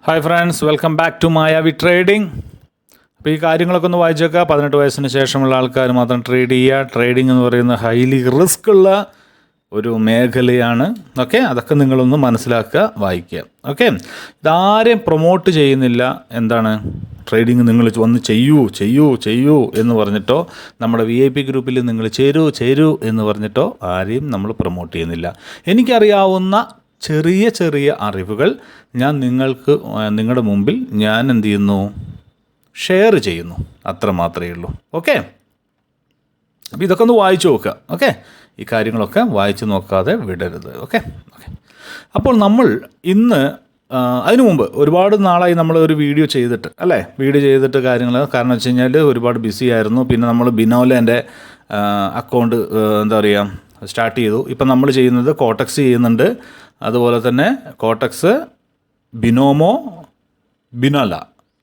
Hi friends, welcome back to Mayavi trading. അപ്പോൾ ഈ കാര്യങ്ങളൊക്കെ ഒന്ന് വായിച്ചേക്കുക. 18 വയസ്സിന് ശേഷമുള്ള ആൾക്കാർ മാത്രം ട്രേഡ് ചെയ്യുക. ട്രേഡിംഗ് എന്ന് പറയുന്ന ഹൈലി റിസ്ക് ഉള്ള ഒരു മേഖലയാണ്. ഓക്കെ, അതൊക്കെ നിങ്ങളൊന്ന് മനസ്സിലാക്കുക, വായിക്കുക. ഓക്കെ, ഇതാരെയും പ്രൊമോട്ട് ചെയ്യുന്നില്ല. എന്താണ് ട്രേഡിംഗ് നിങ്ങൾ വന്ന് ചെയ്യൂ എന്ന് പറഞ്ഞിട്ടോ, നമ്മുടെ VIP ഗ്രൂപ്പിൽ നിങ്ങൾ ചേരൂ എന്ന് പറഞ്ഞിട്ടോ ആരെയും നമ്മൾ പ്രൊമോട്ട് ചെയ്യുന്നില്ല. എനിക്കറിയാവുന്ന ചെറിയ അറിവുകൾ ഞാൻ നിങ്ങളുടെ മുമ്പിൽ ഞാൻ എന്ത് ചെയ്യുന്നു, ഷെയർ ചെയ്യുന്നു. അത്ര മാത്രമേ ഉള്ളൂ. ഓക്കെ, അപ്പോൾ ഇതൊക്കെ ഒന്ന് വായിച്ചു നോക്കുക. ഓക്കെ, ഈ കാര്യങ്ങളൊക്കെ വായിച്ച് നോക്കാതെ വിടരുത്. ഓക്കെ. അപ്പോൾ നമ്മൾ ഇന്ന് അതിനു മുമ്പ് ഒരുപാട് നാളായി നമ്മൾ ഒരു വീഡിയോ ചെയ്തിട്ട് കാര്യങ്ങൾ, കാരണം വെച്ച് കഴിഞ്ഞാൽ ഒരുപാട് ബിസി ആയിരുന്നു. പിന്നെ നമ്മൾ ബിനോലേൻ്റെ അക്കൗണ്ട് സ്റ്റാർട്ട് ചെയ്തു. ഇപ്പം നമ്മൾ ചെയ്യുന്നത് കോട്ടക്സ് ചെയ്യുന്നുണ്ട്, അതുപോലെ തന്നെ കോട്ടക്സ്, ബിനോമോ, ബിനോല,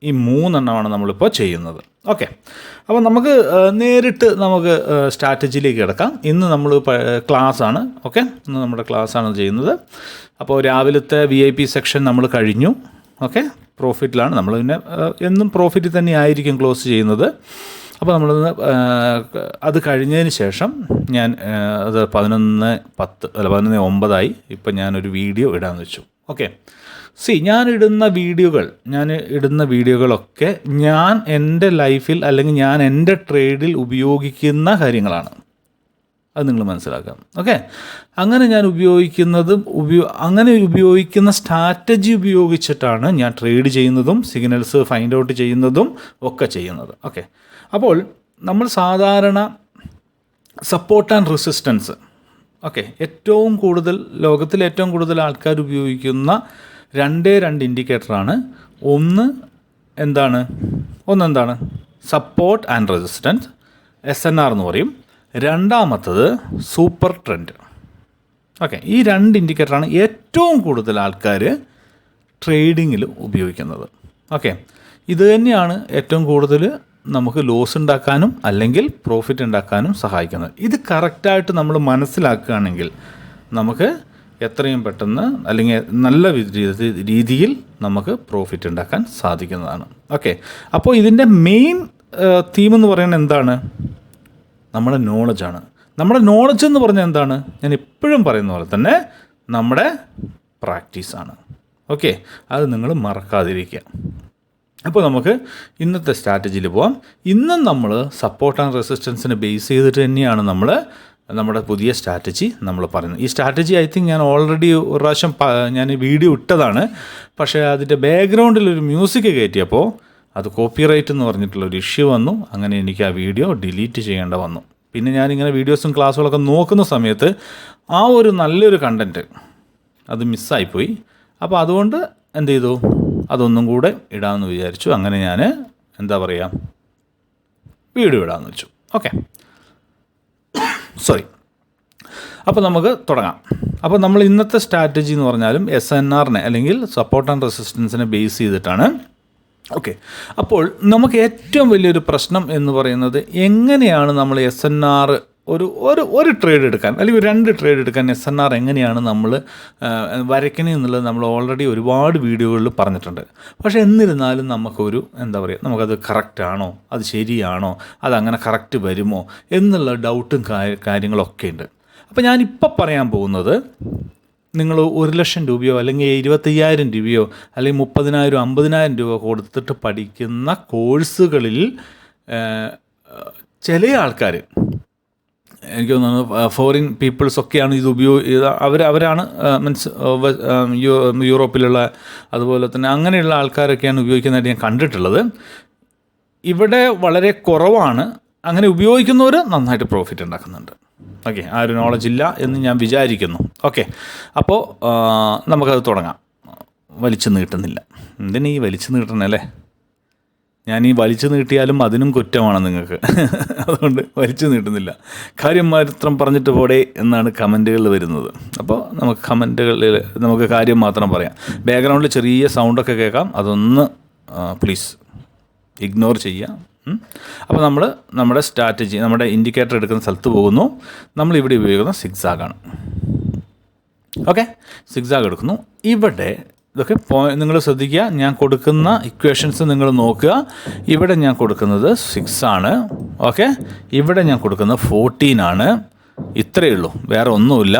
ഈ 3 എണ്ണമാണ് നമ്മളിപ്പോൾ ചെയ്യുന്നത്. ഓക്കെ, അപ്പോൾ നമുക്ക് നേരിട്ട് സ്ട്രാറ്റജിയിലേക്ക് കിടക്കാം. ഇന്ന് നമ്മൾ ക്ലാസ്സാണ്. ഓക്കെ, ഇന്ന് നമ്മുടെ ക്ലാസ്സാണ് ചെയ്യുന്നത്. അപ്പോൾ രാവിലത്തെ VIP സെക്ഷൻ നമ്മൾ കഴിഞ്ഞു. ഓക്കെ, പ്രോഫിറ്റിലാണ് നമ്മൾ. പിന്നെ എന്നും പ്രോഫിറ്റിൽ തന്നെ ആയിരിക്കും ക്ലോസ് ചെയ്യുന്നത്. അപ്പോൾ നമ്മളിന്ന് അത് കഴിഞ്ഞതിന് ശേഷം ഞാൻ അത് 11:09 ഇപ്പം ഞാനൊരു വീഡിയോ ഇടാമെന്ന് വെച്ചു. ഓക്കെ, ഞാൻ ഇടുന്ന വീഡിയോകളൊക്കെ ഞാൻ എൻ്റെ ലൈഫിൽ അല്ലെങ്കിൽ ഞാൻ എൻ്റെ ട്രേഡിൽ ഉപയോഗിക്കുന്ന കാര്യങ്ങളാണ്. അത് നിങ്ങൾ മനസ്സിലാക്കാം. ഓക്കെ, അങ്ങനെ ഞാൻ ഉപയോഗിക്കുന്ന സ്ട്രാറ്റജി ഉപയോഗിച്ചിട്ടാണ് ഞാൻ ട്രേഡ് ചെയ്യുന്നതും സിഗ്നൽസ് ഫൈൻഡ് ഔട്ട് ചെയ്യുന്നതും ഒക്കെ ചെയ്യുന്നത്. ഓക്കെ, അപ്പോൾ നമ്മൾ സാധാരണ സപ്പോർട്ട് ആൻഡ് റെസിസ്റ്റൻസ്, ഓക്കെ, ലോകത്തിൽ ഏറ്റവും കൂടുതൽ ആൾക്കാർ ഉപയോഗിക്കുന്ന 2 ഇൻഡിക്കേറ്ററാണ്. ഒന്ന് എന്താണ് സപ്പോർട്ട് ആൻഡ് റെസിസ്റ്റൻസ്, SNR എന്ന് പറയും. രണ്ടാമത്തത് സൂപ്പർ ട്രെൻഡ്. ഓക്കെ, ഈ 2 ഇൻഡിക്കേറ്ററാണ് ഏറ്റവും കൂടുതൽ ആൾക്കാർ ട്രേഡിങ്ങിൽ ഉപയോഗിക്കുന്നത്. ഓക്കെ, ഇത് തന്നെയാണ് ഏറ്റവും കൂടുതൽ നമുക്ക് ലോസ് ഉണ്ടാക്കാനും അല്ലെങ്കിൽ പ്രോഫിറ്റ് ഉണ്ടാക്കാനും സഹായിക്കുന്നത്. ഇത് കറക്റ്റായിട്ട് നമ്മൾ മനസ്സിലാക്കുകയാണെങ്കിൽ നമുക്ക് എത്രയും പെട്ടെന്ന് അല്ലെങ്കിൽ നല്ല രീതിയിൽ നമുക്ക് പ്രോഫിറ്റ് ഉണ്ടാക്കാൻ സാധിക്കുന്നതാണ്. ഓക്കെ, അപ്പോൾ ഇതിൻ്റെ മെയിൻ തീം എന്ന് പറയുന്നത് എന്താണ്? നമ്മുടെ നോളജാണ്. നമ്മുടെ നോളജ് എന്ന് പറഞ്ഞാൽ എന്താണ്? ഞാൻ എപ്പോഴും പറയുന്ന പോലെ തന്നെ നമ്മുടെ പ്രാക്ടീസാണ്. ഓക്കെ, അത് നിങ്ങൾ മറക്കാതിരിക്കുക. അപ്പോൾ നമുക്ക് ഇന്നത്തെ സ്ട്രാറ്റജിയിൽ പോകാം. ഇന്നും നമ്മൾ സപ്പോർട്ട് ആൻഡ് റെസിസ്റ്റൻസിനെ ബേസ് ചെയ്തിട്ട് തന്നെയാണ് നമ്മുടെ പുതിയ സ്ട്രാറ്റജി നമ്മൾ പറയുന്നത്. ഈ സ്ട്രാറ്റജി ഐ തിങ്ക് ഞാൻ ഓൾറെഡി ഒരു പ്രാവശ്യം ഞാൻ വീഡിയോ ഇട്ടതാണ്. പക്ഷേ അതിൻ്റെ ബാക്ക്ഗ്രൗണ്ടിലൊരു മ്യൂസിക് കയറ്റിയപ്പോൾ അത് കോപ്പിറൈറ്റ് എന്ന് പറഞ്ഞിട്ടുള്ളൊരു ഇഷ്യൂ വന്നു. അങ്ങനെ എനിക്ക് ആ വീഡിയോ ഡിലീറ്റ് ചെയ്യേണ്ട വന്നു. പിന്നെ ഞാനിങ്ങനെ വീഡിയോസും ക്ലാസ്സുകളൊക്കെ നോക്കുന്ന സമയത്ത് ആ ഒരു നല്ലൊരു കണ്ടൻറ്റ് അത് മിസ്സായിപ്പോയി. അപ്പോൾ അതുകൊണ്ട് എന്ത് ചെയ്തു, അതൊന്നും കൂടെ ഇടാമെന്ന് വിചാരിച്ചു. അങ്ങനെ ഞാൻ വീഡിയോ ഇടാമെന്ന് വെച്ചു. ഓക്കെ, അപ്പോൾ നമുക്ക് തുടങ്ങാം. അപ്പോൾ നമ്മൾ ഇന്നത്തെ സ്ട്രാറ്റജി എന്ന് പറഞ്ഞാലും SNRനെ അല്ലെങ്കിൽ സപ്പോർട്ട് ആൻഡ് റെസിസ്റ്റൻസിനെ ബേസ് ചെയ്തിട്ടാണ്. ഓക്കെ, അപ്പോൾ നമുക്ക് ഏറ്റവും വലിയൊരു പ്രശ്നം എന്ന് പറയുന്നത് എങ്ങനെയാണ് നമ്മൾ SNR ഒരു ട്രേഡ് എടുക്കാൻ അല്ലെങ്കിൽ 2 ട്രേഡ് എടുക്കാൻ SNR എങ്ങനെയാണ് നമ്മൾ വരയ്ക്കണേ എന്നുള്ളത് നമ്മൾ ഓൾറെഡി ഒരുപാട് വീഡിയോകളിൽ പറഞ്ഞിട്ടുണ്ട്. പക്ഷേ എന്നിരുന്നാലും നമുക്കത് കറക്റ്റാണോ, അത് ശരിയാണോ, അതങ്ങനെ കറക്റ്റ് വരുമോ എന്നുള്ള ഡൗട്ടും കാര്യങ്ങളൊക്കെ ഉണ്ട്. അപ്പോൾ ഞാനിപ്പോൾ പറയാൻ പോകുന്നത്, നിങ്ങൾ 1 ലക്ഷം രൂപയോ അല്ലെങ്കിൽ 25,000 രൂപയോ അല്ലെങ്കിൽ 30,000 50,000 രൂപ കൊടുത്തിട്ട് പഠിക്കുന്ന കോഴ്സുകളിൽ ചില ആൾക്കാർ, എനിക്ക് തോന്നുന്നു ഫോറിൻ പീപ്പിൾസൊക്കെയാണ് ഇത് അവരാണ് മീൻസ് യൂറോപ്പിലുള്ള അതുപോലെ തന്നെ അങ്ങനെയുള്ള ആൾക്കാരൊക്കെയാണ് ഉപയോഗിക്കുന്നതായിട്ട് ഞാൻ കണ്ടിട്ടുള്ളത്. ഇവിടെ വളരെ കുറവാണ്. അങ്ങനെ ഉപയോഗിക്കുന്നവർ നന്നായിട്ട് പ്രോഫിറ്റ് ഉണ്ടാക്കുന്നുണ്ട്. ഓക്കെ, ആ ഒരു നോളജ് ഇല്ല എന്ന് ഞാൻ വിചാരിക്കുന്നു. ഓക്കെ, അപ്പോൾ നമുക്കത് തുടങ്ങാം. വലിച്ചു നീട്ടുന്നില്ല. എന്തിനാ ഈ വലിച്ചു നീട്ടണല്ലേ? ഞാൻ ഈ വലിച്ചു നീട്ടിയാലും അതിനും കുറ്റമാണ് നിങ്ങൾക്ക്. അതുകൊണ്ട് വലിച്ചു നീട്ടുന്നില്ല. കാര്യം മാത്രം പറഞ്ഞിട്ട് പോടെ എന്നാണ് കമൻറ്റുകളിൽ വരുന്നത്. അപ്പോൾ നമുക്ക് കാര്യം മാത്രം പറയാം. ബാക്ക്ഗ്രൗണ്ടിൽ ചെറിയ സൗണ്ടൊക്കെ കേൾക്കാം. അതൊന്ന് പ്ലീസ് ഇഗ്നോർ ചെയ്യാം. അപ്പോൾ നമ്മുടെ സ്ട്രാറ്റജി, നമ്മുടെ ഇൻഡിക്കേറ്റർ എടുക്കുന്ന സ്ഥലത്ത് പോകുന്നു. നമ്മളിവിടെ ഉപയോഗിക്കുന്ന സിഗ്സാഗാണ്. ഓക്കെ, സിഗ്സാഗ് എടുക്കുന്നു. ഇവിടെ ഇതൊക്കെ നിങ്ങൾ ശ്രദ്ധിക്കുക. ഞാൻ കൊടുക്കുന്ന ഇക്വേഷൻസ് നിങ്ങൾ നോക്കുക. ഇവിടെ ഞാൻ കൊടുക്കുന്നത് 6 ആണ്. ഓക്കെ, ഇവിടെ ഞാൻ കൊടുക്കുന്നത് 14 ആണ്. ഇത്രയേ ഉള്ളൂ, വേറെ ഒന്നുമില്ല.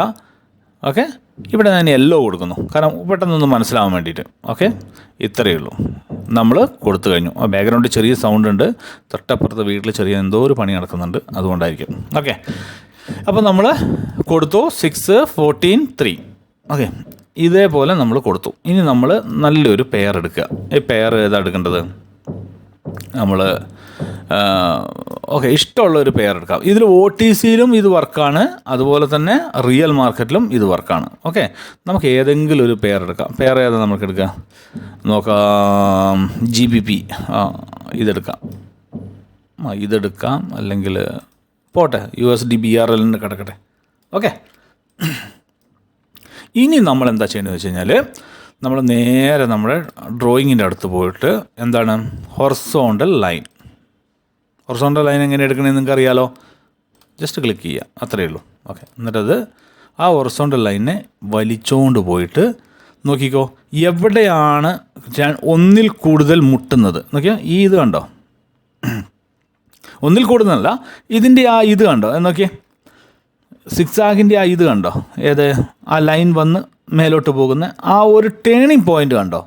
ഓക്കെ, ഇവിടെ ഞാൻ യെല്ലോ കൊടുക്കുന്നു, കാരണം പെട്ടെന്നൊന്ന് മനസ്സിലാവാൻ വേണ്ടിയിട്ട്. ഓക്കെ, ഇത്രയേ ഉള്ളൂ. നമ്മൾ കൊടുത്തു കഴിഞ്ഞു. ബാക്ക്ഗ്രൗണ്ടിൽ ചെറിയ സൗണ്ട് ഉണ്ട്, തൊട്ടപ്പുറത്ത് വീട്ടിൽ ചെറിയ എന്തോ ഒരു പണി നടക്കുന്നുണ്ട്, അതുകൊണ്ടായിരിക്കും. ഓക്കെ, അപ്പോൾ നമ്മൾ കൊടുത്തു 6, 14, 3. ഓക്കെ, ഇതേപോലെ നമ്മൾ കൊടുത്തു. ഇനി നമ്മൾ നല്ലൊരു പെയർ എടുക്കുക. ഈ പെയർ ഏതാ എടുക്കേണ്ടത്? നമ്മൾ ഓക്കെ, ഇഷ്ടമുള്ളൊരു പെയർ എടുക്കാം. ഇതിൽ OTCയിലും ഇത് വർക്കാണ്, അതുപോലെ തന്നെ റിയൽ മാർക്കറ്റിലും ഇത് വർക്കാണ്. ഓക്കെ, നമുക്ക് ഏതെങ്കിലും ഒരു പെയർ എടുക്കാം. പെയർ ഏതാ നമുക്ക് എടുക്കാം? നോക്കാം, GBP ഇതെടുക്കാം. ഇതെടുക്കാം, അല്ലെങ്കിൽ പോട്ടെ, USD BRL കിടക്കട്ടെ. ഓക്കെ, ഇനി നമ്മൾ എന്താ ചെയ്യേണ്ടതെന്ന് വെച്ച് കഴിഞ്ഞാൽ, നമ്മൾ നേരെ നമ്മുടെ ഡ്രോയിങ്ങിൻ്റെ അടുത്ത് പോയിട്ട് എന്താണ് ഹൊറിസോണ്ടൽ ലൈൻ. ഹൊറിസോണ്ടൽ ലൈൻ എങ്ങനെ എടുക്കണമെന്ന് നിങ്ങൾക്ക് അറിയാലോ. ജസ്റ്റ് ക്ലിക്ക് ചെയ്യുക, അത്രയേ ഉള്ളൂ. ഓക്കെ, എന്നിട്ടത് ആ ഹൊറിസോണ്ടൽ ലൈനെ വലിച്ചുകൊണ്ട് പോയിട്ട് നോക്കിക്കോ, എവിടെയാണ് ഒന്നിൽ കൂടുതൽ മുട്ടുന്നത് നോക്കിയാൽ. ഈ ഇത് കണ്ടോ, ഒന്നിൽ കൂടുതലല്ല, ഇതിൻ്റെ ആ ഇത് കണ്ടോ നോക്കിയേ, സിക്സാഗിൻ്റെ ആ ഇത് കണ്ടോ, ഏത് ആ ലൈൻ വന്ന് മേലോട്ട് പോകുന്ന ആ ഒരു ടേണിംഗ് പോയിൻ്റ് കണ്ടോ,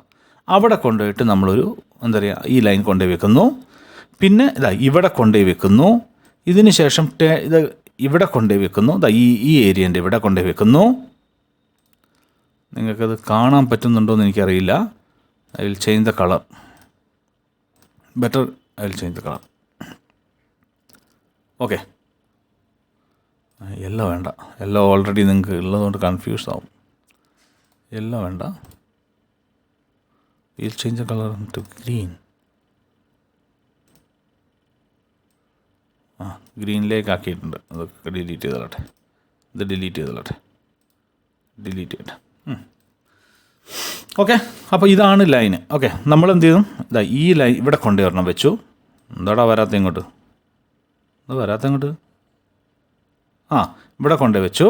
അവിടെ കൊണ്ടുപോയിട്ട് നമ്മളൊരു എന്താ പറയുക, ഈ ലൈൻ കൊണ്ടുപോയി വെക്കുന്നു. പിന്നെ ഇതാ ഇവിടെ കൊണ്ടുപോയി വെക്കുന്നു. ഇതിന് ശേഷം ഇത് ഇവിടെ കൊണ്ടുപോയി വെക്കുന്നു. ഇതാ ഈ ഏരിയൻ്റെ ഇവിടെ കൊണ്ടുപോയി വെക്കുന്നു. നിങ്ങൾക്കത് കാണാൻ പറ്റുന്നുണ്ടോ എന്ന് എനിക്കറിയില്ല. I will change the colour, better I will change the colour. Okay, yellow വേണ്ട, യെല്ലോ ഓൾറെഡി നിങ്ങൾക്ക് ഉള്ളതുകൊണ്ട് കൺഫ്യൂസ് ആവും. യെല്ലോ വേണ്ട, will change the colour to green. ഗ്രീനിലേക്ക് ആക്കിയിട്ടുണ്ട്. അതൊക്കെ ഡിലീറ്റ് ചെയ്തോട്ടെ, ഇത് ഡിലീറ്റ് ചെയ്തോട്ടെ, ഡിലീറ്റ് ചെയ്യട്ടെ. ഓക്കെ, അപ്പോൾ ഇതാണ് ലൈന്. ഓക്കെ, നമ്മളെന്ത് ചെയ്തു, ഇതാ ഈ ലൈൻ ഇവിടെ കൊണ്ടുവരണം വെച്ചു. എന്താടാ വരാത്ത ഇങ്ങോട്ട്, എന്താ വരാത്ത ഇങ്ങോട്ട്? ഇവിടെ കൊണ്ടുപോയി വെച്ചു.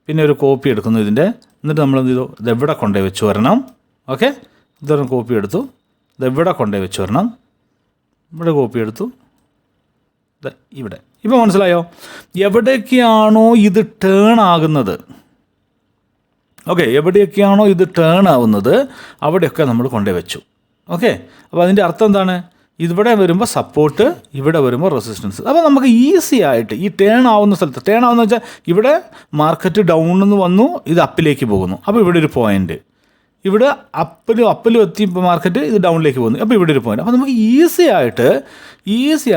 പിന്നെ ഒരു കോപ്പി എടുക്കുന്നു ഇതിൻ്റെ. എന്നിട്ട് നമ്മളെന്ത് ചെയ്തു, ഇതെവിടെ കൊണ്ടുപോയി വെച്ച് വരണം. ഓക്കെ, ഇതൊരു കോപ്പി എടുത്തു, ഇതെവിടെ കൊണ്ടുപോയി വെച്ച് വരണം. ഇവിടെ കോപ്പി എടുത്തു, ഇവിടെ. ഇപ്പോൾ മനസ്സിലായോ എവിടേക്കാണോ ഇത് ടേൺ ആകുന്നത്? ഓക്കെ, എവിടെയൊക്കെയാണോ ഇത് ടേൺ ആവുന്നത് അവിടെയൊക്കെ നമ്മൾ കൊണ്ടുപോയി വെച്ചു. ഓക്കെ, അപ്പോൾ അതിൻ്റെ അർത്ഥം എന്താണ്? ഇവിടെ വരുമ്പോൾ സപ്പോർട്ട്, ഇവിടെ വരുമ്പോൾ റെസിസ്റ്റൻസ്. അപ്പോൾ നമുക്ക് ഈസി ആയിട്ട് ഈ ടേൺ ആവുന്ന സ്ഥലത്ത്, ടേൺ ആവുന്ന വെച്ചാൽ ഇവിടെ മാർക്കറ്റ് ഡൗണിൽ നിന്ന് വന്നു, ഇത് അപ്പിലേക്ക് പോകുന്നു. അപ്പോൾ ഇവിടെ ഒരു പോയിൻ്റ്, ഇവിടെ അപ്പിലും എത്തി മാർക്കറ്റ്, ഇത് ഡൗണിലേക്ക് പോകുന്നു. അപ്പോൾ ഇവിടെ ഒരു പോയിൻ്റ്. അപ്പോൾ നമുക്ക് ഈസി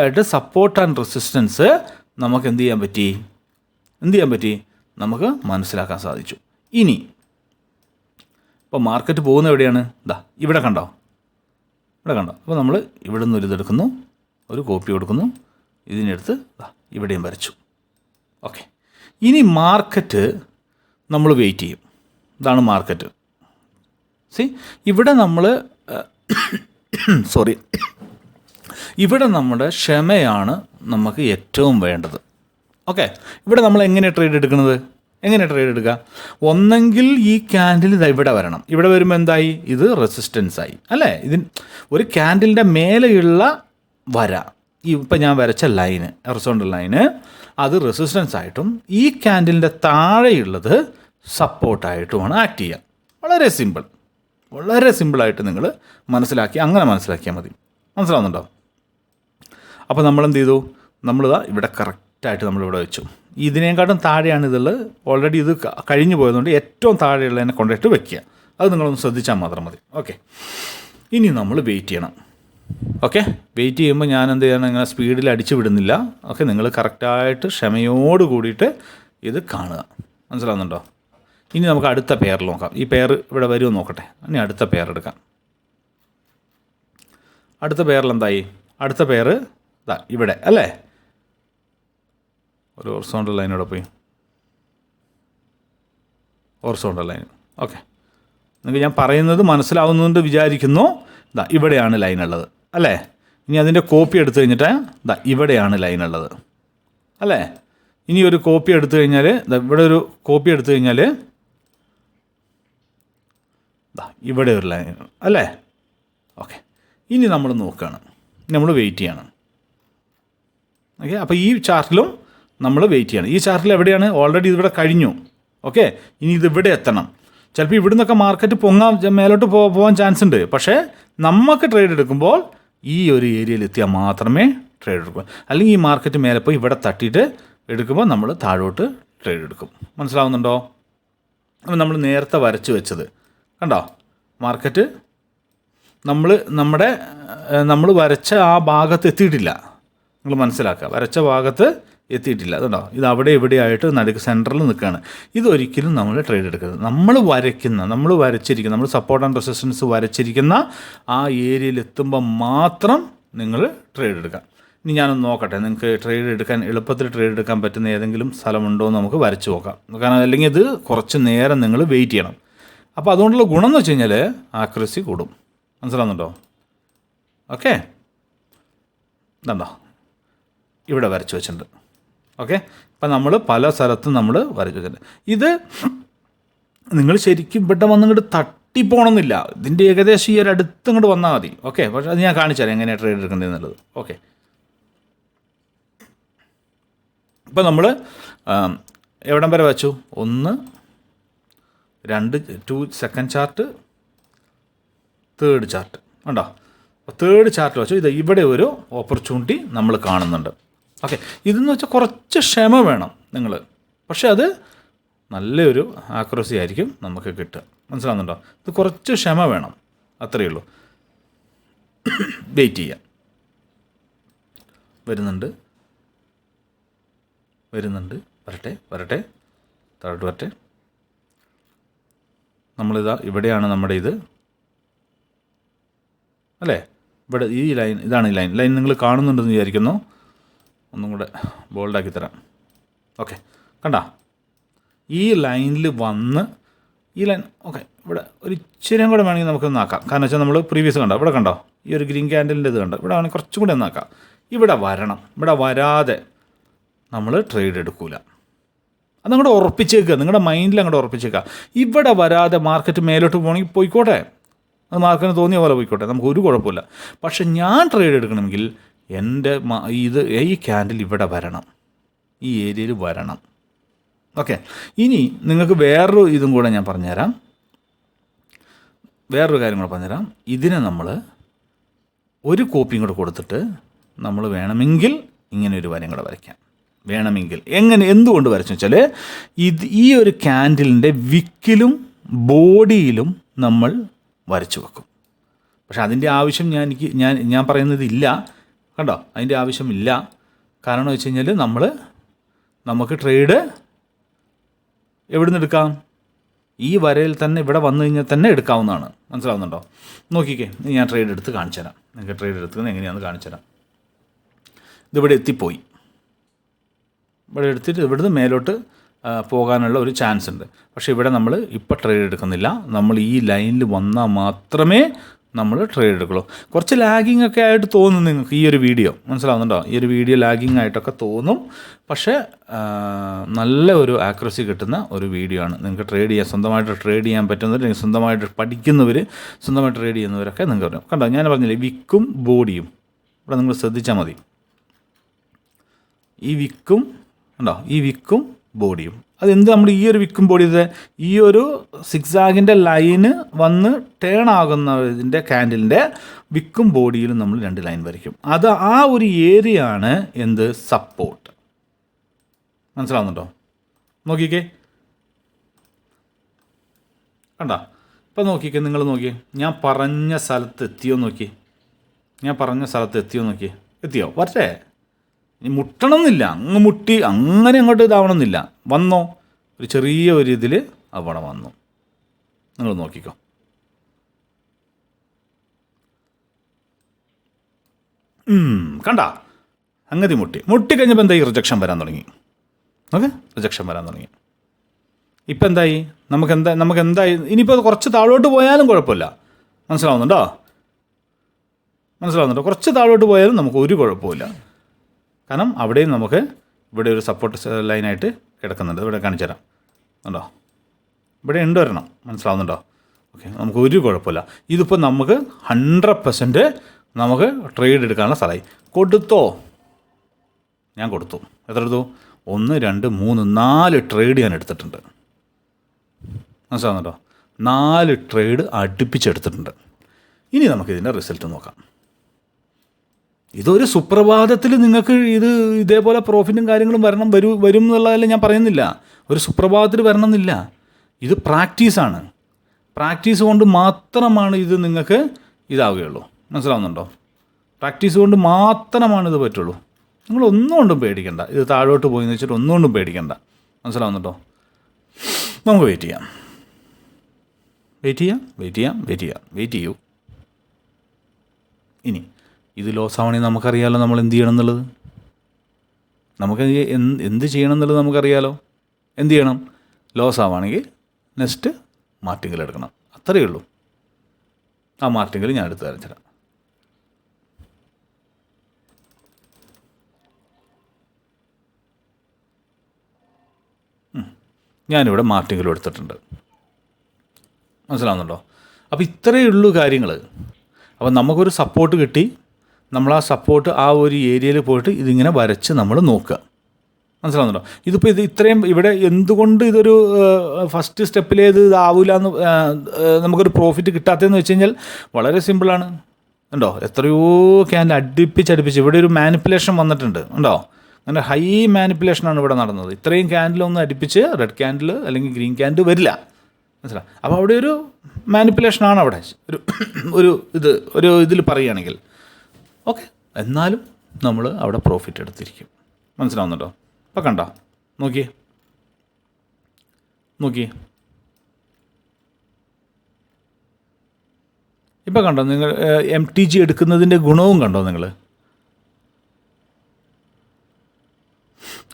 ആയിട്ട് സപ്പോർട്ട് ആൻഡ് റെസിസ്റ്റൻസ് നമുക്ക് എന്ത് ചെയ്യാൻ പറ്റി നമുക്ക് മനസ്സിലാക്കാൻ സാധിച്ചു. ഇനി ഇപ്പോൾ മാർക്കറ്റ് പോകുന്ന എവിടെയാണ്? ഇവിടെ കണ്ടോ. അപ്പോൾ നമ്മൾ ഇവിടെ നിന്ന് ഒരു ഇതെടുക്കുന്നു, ഒരു കോപ്പി കൊടുക്കുന്നു, ഇതിനെടുത്ത് ഇവിടെയും വരച്ചു. ഓക്കെ, ഇനി മാർക്കറ്റ് നമ്മൾ വെയിറ്റ് ചെയ്യും. ഇതാണ് മാർക്കറ്റ്. ഇവിടെ നമ്മൾ ഇവിടെ നമ്മുടെ ക്ഷമയാണ് നമുക്ക് ഏറ്റവും വേണ്ടത്. ഓക്കെ, ഇവിടെ നമ്മൾ എങ്ങനെ ട്രേഡ് എടുക്കുക? ഒന്നെങ്കിൽ ഈ ക്യാൻഡിൽ ഇവിടെ വരണം. ഇവിടെ വരുമ്പോൾ എന്തായി? ഇത് റെസിസ്റ്റൻസ് ആയി അല്ലേ? ഒരു ക്യാൻഡിലിൻ്റെ മേലെയുള്ള വര, ഇപ്പം ഞാൻ വരച്ച ലൈന്, ഹൊറിസോണ്ടൽ ലൈന്, അത് റെസിസ്റ്റൻസ് ആയിട്ടും ഈ ക്യാൻഡിലിൻ്റെ താഴെയുള്ളത് സപ്പോർട്ടായിട്ടുമാണ് ആക്ട് ചെയ്യുക. വളരെ സിമ്പിളായിട്ട് നിങ്ങൾ അങ്ങനെ മനസ്സിലാക്കിയാൽ മതി. മനസ്സിലാവുന്നുണ്ടോ? അപ്പോൾ നമ്മളെന്ത് ചെയ്തു? ഇവിടെ കറക്റ്റായിട്ട് നമ്മളിവിടെ വെച്ചു. ഇതിനേക്കാട്ടും താഴെയാണ് ഇതുള്ളത്. ഓൾറെഡി ഇത് കഴിഞ്ഞു പോയതുകൊണ്ട് ഏറ്റവും താഴെയുള്ളതിനെ കൊണ്ടിട്ട് വെക്കുക. അത് നിങ്ങളൊന്ന് ശ്രദ്ധിച്ചാൽ മാത്രം മതി. ഓക്കെ, ഇനി നമ്മൾ വെയിറ്റ് ചെയ്യണം. ഓക്കെ, വെയിറ്റ് ചെയ്യുമ്പോൾ ഞാൻ എന്ത് ചെയ്യണം, ഇങ്ങനെ സ്പീഡിൽ അടിച്ചു വിടുന്നില്ല. ഓക്കെ, നിങ്ങൾ കറക്റ്റായിട്ട് ക്ഷമയോട് കൂടിയിട്ട് ഇത് കാണുക. മനസ്സിലാവുന്നുണ്ടോ? ഇനി നമുക്ക് അടുത്ത പെയറിൽ നോക്കാം. ഈ പെയർ ഇവിടെ വരുമോ നോക്കട്ടെ. ഇനി അടുത്ത പെയർ എടുക്കാം. അടുത്ത പെയറിൽ എന്തായി? അടുത്ത പെയർ ഇവിടെ അല്ലേ? ഒരു ഹൊറിസോണ്ടൽ ലൈനോടെ പോയി, ഹൊറിസോണ്ടൽ ലൈൻ. ഓക്കെ, നിങ്ങൾക്ക് ഞാൻ പറയുന്നത് മനസ്സിലാവുന്നുണ്ട് വിചാരിക്കുന്നു. ഇവിടെയാണ് ലൈൻ ഉള്ളത് അല്ലേ? ഇനി അതിൻ്റെ കോപ്പി എടുത്തു കഴിഞ്ഞിട്ട് ഇവിടെയാണ് ലൈൻ ഉള്ളത് അല്ലേ? ഇനി ഒരു കോപ്പി എടുത്തു കഴിഞ്ഞാൽ ഇവിടെ ഒരു കോപ്പി എടുത്തു കഴിഞ്ഞാൽ ഇവിടെ ഒരു ലൈൻ അല്ലേ? ഓക്കെ, ഇനി നമ്മൾ നോക്കുകയാണ്, നമ്മൾ വെയിറ്റ് ചെയ്യണം. ഓക്കെ, അപ്പോൾ ഈ ചാർട്ടിലും നമ്മൾ വെയിറ്റ് ചെയ്യണം. ഈ ചാർട്ടിൽ എവിടെയാണ്? ഓൾറെഡി ഇതിവിടെ കഴിഞ്ഞു. ഓക്കെ, ഇനി ഇതിവിടെ എത്തണം. ചിലപ്പോൾ ഇവിടെ നിന്നൊക്കെ മാർക്കറ്റ് മേലോട്ട് പോകാൻ ചാൻസ് ഉണ്ട്. പക്ഷേ നമുക്ക് ട്രേഡ് എടുക്കുമ്പോൾ ഈ ഒരു ഏരിയയിൽ എത്തിയാൽ മാത്രമേ ട്രേഡ് എടുക്കൂ. അല്ലെങ്കിൽ ഈ മാർക്കറ്റ് മേലെ പോയി ഇവിടെ തട്ടിയിട്ട് എടുക്കുമ്പോൾ നമ്മൾ താഴോട്ട് ട്രേഡ് എടുക്കും. മനസ്സിലാവുന്നുണ്ടോ? അപ്പം നമ്മൾ നേരത്തെ വരച്ച് വെച്ചത് കണ്ടോ, മാർക്കറ്റ് നമ്മൾ വരച്ച ആ ഭാഗത്ത് എത്തിയിട്ടില്ല. നിങ്ങൾ മനസ്സിലാക്കുക, വരച്ച ഭാഗത്ത് എത്തിയിട്ടില്ല. അതുകൊണ്ടോ, ഇത് അവിടെ എവിടെയായിട്ട് നടുക്ക് സെൻറ്ററിൽ നിൽക്കുകയാണ്. ഇതൊരിക്കലും നമ്മൾ ട്രേഡ് എടുക്കരുത്. നമ്മൾ വരച്ചിരിക്കുന്ന, നമ്മൾ സപ്പോർട്ട് ആൻഡ് റെസിസ്റ്റൻസ് വരച്ചിരിക്കുന്ന ആ ഏരിയയിൽ എത്തുമ്പോൾ മാത്രം നിങ്ങൾ ട്രേഡ് എടുക്കാം. ഇനി ഞാനൊന്ന് നോക്കട്ടെ, നിങ്ങൾക്ക് ട്രേഡ് എടുക്കാൻ എളുപ്പത്തിൽ ട്രേഡ് എടുക്കാൻ പറ്റുന്ന ഏതെങ്കിലും സ്ഥലമുണ്ടോ എന്ന് നമുക്ക് വരച്ച് നോക്കാം. കാരണം അല്ലെങ്കിൽ ഇത് കുറച്ച് നേരം നിങ്ങൾ വെയിറ്റ് ചെയ്യണം. അപ്പോൾ അതുകൊണ്ടുള്ള ഗുണം എന്ന് വെച്ച് കഴിഞ്ഞാൽ ആക്യുറസി കൂടും. മനസ്സിലാവുന്നുണ്ടോ? ഓക്കെ, ഇതുണ്ടോ, ഇവിടെ വരച്ച് വെച്ചിട്ടുണ്ട്. ഓക്കെ, അപ്പം നമ്മൾ പല സ്ഥലത്തും നമ്മൾ വരച്ച് വെച്ചിട്ടുണ്ട്. ഇത് നിങ്ങൾ ശരിക്കും ഇവിടെ വന്നിങ്ങോട്ട് തട്ടിപ്പോണമെന്നില്ല. ഇതിൻ്റെ ഏകദേശം ഈ ഒരു അടുത്ത് ഇങ്ങോട്ട് വന്നാൽ മതി. ഓക്കെ, പക്ഷേ അത് ഞാൻ കാണിച്ചു തരാം എങ്ങനെയാണ് ട്രേഡ് എടുക്കേണ്ടതെന്നുള്ളത്. ഓക്കെ, ഇപ്പം നമ്മൾ എവിടം വരെ വച്ചു? 1, 2 സെക്കൻഡ് ചാർട്ട്, തേർഡ് ചാർട്ട് ഉണ്ടോ? തേർഡ് ചാർട്ടിൽ വെച്ചു. ഇത് ഇവിടെ ഒരു ഓപ്പർച്യൂണിറ്റി നമ്മൾ കാണുന്നുണ്ട്. ഓക്കെ, ഇതെന്ന് വെച്ചാൽ കുറച്ച് ക്ഷമ വേണം നിങ്ങൾ, പക്ഷേ അത് നല്ലൊരു ആക്യുറസി ആയിരിക്കും നമുക്ക് കിട്ടുക. മനസ്സിലാവുന്നുണ്ടോ? ഇത് കുറച്ച് ക്ഷമ വേണം, അത്രയേ ഉള്ളൂ. വെയിറ്റ് ചെയ്യാം. വരുന്നുണ്ട്, വരട്ടെ, താഴോട്ട് വരട്ടെ. നമ്മളിതാ ഇവിടെയാണ് നമ്മുടെ ഇത് അല്ലേ? ഇവിടെ ഈ ലൈൻ, ഇതാണ് ഈ ലൈൻ നിങ്ങൾ കാണുന്നുണ്ടെന്ന് വിചാരിക്കുന്നു. ഒന്നും കൂടെ ബോൾഡാക്കി തരാം. ഓക്കെ, കണ്ടോ? ഈ ലൈനിൽ വന്ന് ഈ ലൈൻ, ഓക്കെ, ഇവിടെ ഒരു ഇച്ചിരിയും കൂടെ വേണമെങ്കിൽ നമുക്ക് നോക്കാം. കാരണം വെച്ചാൽ നമ്മൾ പ്രീവിയസ് കണ്ടോ, ഇവിടെ കണ്ടോ, ഈ ഒരു ഗ്രീൻ ക്യാൻഡലിൻ്റെ ഇത് കണ്ടോ, ഇവിടെ വേണമെങ്കിൽ കുറച്ചും കൂടെ നോക്കാം. ഇവിടെ വരണം. ഇവിടെ വരാതെ നമ്മൾ ട്രേഡ് എടുക്കില്ല. അതങ്ങോട്ട് ഉറപ്പിച്ചേക്കുക, നിങ്ങളുടെ മൈൻഡിൽ അങ്ങോട്ട് ഉറപ്പിച്ചേക്കുക. ഇവിടെ വരാതെ മാർക്കറ്റ് മേലോട്ട് പോകണമെങ്കിൽ പോയിക്കോട്ടെ, അത് മാർക്കറ്റിന് തോന്നിയ പോലെ പോയിക്കോട്ടെ, നമുക്ക് ഒരു കുഴപ്പമില്ല. പക്ഷെ ഞാൻ ട്രേഡ് എടുക്കണമെങ്കിൽ ഈ ക്യാൻഡിൽ ഇവിടെ വരണം, ഈ ഏരിയയിൽ വരണം. ഓക്കെ, ഇനി നിങ്ങൾക്ക് വേറൊരു ഇതും കൂടെ ഞാൻ പറഞ്ഞുതരാം, വേറൊരു കാര്യം കൂടെ പറഞ്ഞുതരാം. ഇതിനെ നമ്മൾ ഒരു കോപ്പിയും കൂടെ കൊടുത്തിട്ട് നമ്മൾ വേണമെങ്കിൽ ഇങ്ങനെ ഒരു വരയും കൂടെ വരയ്ക്കാം. വേണമെങ്കിൽ എന്തുകൊണ്ട് വരച്ചു വെച്ചാൽ ഈ ഒരു ക്യാൻഡിലിൻ്റെ വിക്കിലും ബോഡിയിലും നമ്മൾ വരച്ചു വെക്കും. പക്ഷെ അതിൻ്റെ ആവശ്യം ഞാൻ പറയുന്നതില്ല. കണ്ടോ, അതിൻ്റെ ആവശ്യമില്ല. കാരണം വെച്ച് കഴിഞ്ഞാൽ നമുക്ക് ട്രേഡ് എവിടെ നിന്ന് എടുക്കാം? ഈ വരയിൽ തന്നെ ഇവിടെ വന്നു കഴിഞ്ഞാൽ തന്നെ എടുക്കാവുന്നതാണ്. മനസ്സിലാവുന്നുണ്ടോ? നോക്കിക്കേ, ഞാൻ ട്രേഡ് എടുത്ത് കാണിച്ചു തരാം. നിങ്ങൾക്ക് ട്രേഡ് എടുക്കുന്നത് എങ്ങനെയാണെന്ന് കാണിച്ചു തരാം. ഇതിവിടെ എത്തിപ്പോയി. ഇവിടെ എടുത്തിട്ട് ഇവിടുന്ന് മേലോട്ട് പോകാനുള്ള ഒരു ചാൻസ് ഉണ്ട്. പക്ഷേ ഇവിടെ നമ്മൾ ഇപ്പോൾ ട്രേഡ് എടുക്കുന്നില്ല. നമ്മൾ ഈ ലൈനിൽ വന്നാൽ മാത്രമേ നമ്മൾ ട്രേഡ് എടുക്കുള്ളൂ. കുറച്ച് ലാഗിങ് ഒക്കെ ആയിട്ട് തോന്നും നിങ്ങൾക്ക് ഈ ഒരു വീഡിയോ. മനസ്സിലാവുന്നുണ്ടോ? ഈ ഒരു വീഡിയോ ലാഗിങ് ആയിട്ടൊക്കെ തോന്നും. പക്ഷേ നല്ല ഒരു ആക്യുറസി കിട്ടുന്ന ഒരു വീഡിയോ ആണ്. നിങ്ങൾക്ക് ട്രേഡ് ചെയ്യാൻ, സ്വന്തമായിട്ട് ട്രേഡ് ചെയ്യാൻ പറ്റുന്നവർ, അല്ലെങ്കിൽ സ്വന്തമായിട്ട് പഠിക്കുന്നവർ, സ്വന്തമായിട്ട് ട്രേഡ് ചെയ്യുന്നവരൊക്കെ നിങ്ങൾക്ക് അറിയാം. കണ്ടോ, ഞാൻ പറഞ്ഞില്ലേ, വിക്കും ബോഡിയും ഇവിടെ നിങ്ങൾ ശ്രദ്ധിച്ചാൽ മതി. ഈ വിക്കും ഉണ്ടോ, ഈ വിക്കും ബോഡിയും. അതെന്ത്, നമ്മൾ ഈ ഒരു വിക്കും ബോഡി, ഈ ഒരു സിക്സാഗിൻ്റെ ലൈന് വന്ന് ടേൺ ആകുന്നതിൻ്റെ ക്യാൻഡിലിൻ്റെ വിക്കും ബോഡിയിലും നമ്മൾ 2 ലൈൻ വരയ്ക്കും. ആ ഒരു ഏരിയ ആണ് എന്ത്, സപ്പോർട്ട്. മനസ്സിലാവുന്നുണ്ടോ? നോക്കിക്കേ, കണ്ടോ? ഇപ്പം നോക്കിക്കേ, നിങ്ങൾ നോക്കിയേ, ഞാൻ പറഞ്ഞ സ്ഥലത്ത് എത്തിയോ നോക്കിയേ, എത്തിയോ? വരട്ടെ, ഇനി മുട്ടണമെന്നില്ല, അങ്ങനെ അങ്ങോട്ട് ഇതാവണമെന്നില്ല. വന്നോ, ഒരു ചെറിയ ഒരു ഇതിൽ അവിടെ വന്നു. നിങ്ങൾ നോക്കിക്കോ. കണ്ട, സംഗതി മുട്ടിക്കഴിഞ്ഞപ്പോൾ എന്തായി? റിജക്ഷൻ വരാൻ തുടങ്ങി. ഓക്കെ, റിജക്ഷൻ വരാൻ തുടങ്ങി. ഇപ്പം എന്തായി? നമുക്ക് എന്തായി? ഇനിയിപ്പോൾ കുറച്ച് താഴോട്ട് പോയാലും കുഴപ്പമില്ല. മനസ്സിലാവുന്നുണ്ടോ? കുറച്ച് താഴോട്ട് പോയാലും നമുക്ക് ഒരു കുഴപ്പമില്ല. കാരണം അവിടെയും നമുക്ക് ഇവിടെ ഒരു സപ്പോർട്ട് ലൈനായിട്ട് കിടക്കുന്നുണ്ട്. ഇവിടെ കാണിച്ചു തരാം. ഉണ്ടോ? ഇവിടെ ഉണ്ട് ഒരെണ്ണം. മനസ്സിലാവുന്നുണ്ടോ? ഓക്കെ, നമുക്ക് ഒരു കുഴപ്പമില്ല. ഇതിപ്പോൾ നമുക്ക് 100% നമുക്ക് ട്രേഡ് എടുക്കാനുള്ള സ്ഥലമായി. കൊടുത്തോ? ഞാൻ കൊടുത്തു. എത്ര എടുത്തു? 1 2 3 4 ട്രേഡ് ഞാൻ എടുത്തിട്ടുണ്ട്. മനസ്സിലാവുന്നുണ്ടോ? 4 ട്രേഡ് അടുപ്പിച്ചെടുത്തിട്ടുണ്ട്. ഇനി നമുക്കിതിൻ്റെ റിസൾട്ട് നോക്കാം. ഇതൊരു സുപ്രഭാതത്തിൽ നിങ്ങൾക്ക് ഇതേപോലെ പ്രോഫിറ്റും കാര്യങ്ങളും വരും എന്നുള്ളതല്ല ഞാൻ പറയുന്നില്ല. ഒരു സുപ്രഭാതത്തിൽ വരണം എന്നില്ല. ഇത് പ്രാക്ടീസാണ്. പ്രാക്ടീസ് കൊണ്ട് മാത്രമാണ് ഇത് നിങ്ങൾക്ക് ഇതാവുകയുള്ളൂ. മനസ്സിലാവുന്നുണ്ടോ? പ്രാക്ടീസ് കൊണ്ട് മാത്രമാണ് ഇത് പറ്റുള്ളൂ. നിങ്ങളൊന്നും കൊണ്ടും പേടിക്കണ്ട. ഇത് താഴോട്ട് പോയി എന്ന് വെച്ചിട്ട് ഒന്നുകൊണ്ടും പേടിക്കണ്ട. മനസ്സിലാവുന്നുണ്ടോ? നമുക്ക് വെയിറ്റ് ചെയ്യൂ. ഇനി ഇത് ലോസ് ആവണമെങ്കിൽ നമുക്കറിയാമല്ലോ നമ്മൾ എന്ത് ചെയ്യണം എന്നുള്ളത്. നമുക്ക് എന്ത് ചെയ്യണം എന്നുള്ളത് നമുക്കറിയാമല്ലോ. എന്ത് ചെയ്യണം? ലോസ് ആവുകയാണെങ്കിൽ നെക്സ്റ്റ് മാർട്ടിങ്കൽ എടുക്കണം. അത്രയേ ഉള്ളൂ. ആ മാർട്ടിങ്കൽ ഞാൻ എടുത്ത് തരാം. ഞാനിവിടെ മാർട്ടിങ്കലും എടുത്തിട്ടുണ്ട്. മനസ്സിലാവുന്നുണ്ടോ? അപ്പോൾ ഇത്രയേ ഉള്ളൂ കാര്യങ്ങൾ. അപ്പോൾ നമുക്കൊരു സപ്പോർട്ട് കിട്ടി. നമ്മൾ ആ സപ്പോർട്ട് ആ ഒരു ഏരിയയിൽ പോയിട്ട് ഇതിങ്ങനെ വരച്ച് നമ്മൾ നോക്കുക. മനസ്സിലാവുന്നുണ്ടോ? ഇതിപ്പോൾ ഇത്രയും ഇവിടെ എന്തുകൊണ്ട് ഇതൊരു ഫസ്റ്റ് സ്റ്റെപ്പിൽ ഇതാവില്ല എന്ന് നമുക്കൊരു പ്രോഫിറ്റ് കിട്ടാത്തതെന്ന് വെച്ച് കഴിഞ്ഞാൽ വളരെ സിമ്പിളാണ്. ഉണ്ടോ? എത്രയോ ക്യാൻഡിൽ അടുപ്പിച്ച് ഇവിടെ ഒരു മാനിപ്പുലേഷൻ വന്നിട്ടുണ്ട്. ഉണ്ടോ? അങ്ങനെ ഹൈ മാനിപ്പുലേഷനാണ് ഇവിടെ നടന്നത്. ഇത്രയും ക്യാൻഡിലൊന്നും അടുപ്പിച്ച് റെഡ് ക്യാൻഡിൽ അല്ലെങ്കിൽ ഗ്രീൻ ക്യാൻഡിൽ വരില്ല. മനസ്സിലാവും? അപ്പോൾ അവിടെ ഒരു മാനിപ്പുലേഷനാണ് അവിടെ ഒരു ഇതിൽ പറയുകയാണെങ്കിൽ. ഓക്കെ, എന്നാലും നമ്മൾ അവിടെ പ്രോഫിറ്റ് എടുത്തിരിക്കും. മനസ്സിലാവുന്നുണ്ടോ? അപ്പോൾ കണ്ടോ? നോക്കിയേ ഇപ്പോൾ കണ്ടോ നിങ്ങൾ MTG എടുക്കുന്നതിൻ്റെ ഗുണവും കണ്ടോ നിങ്ങൾ?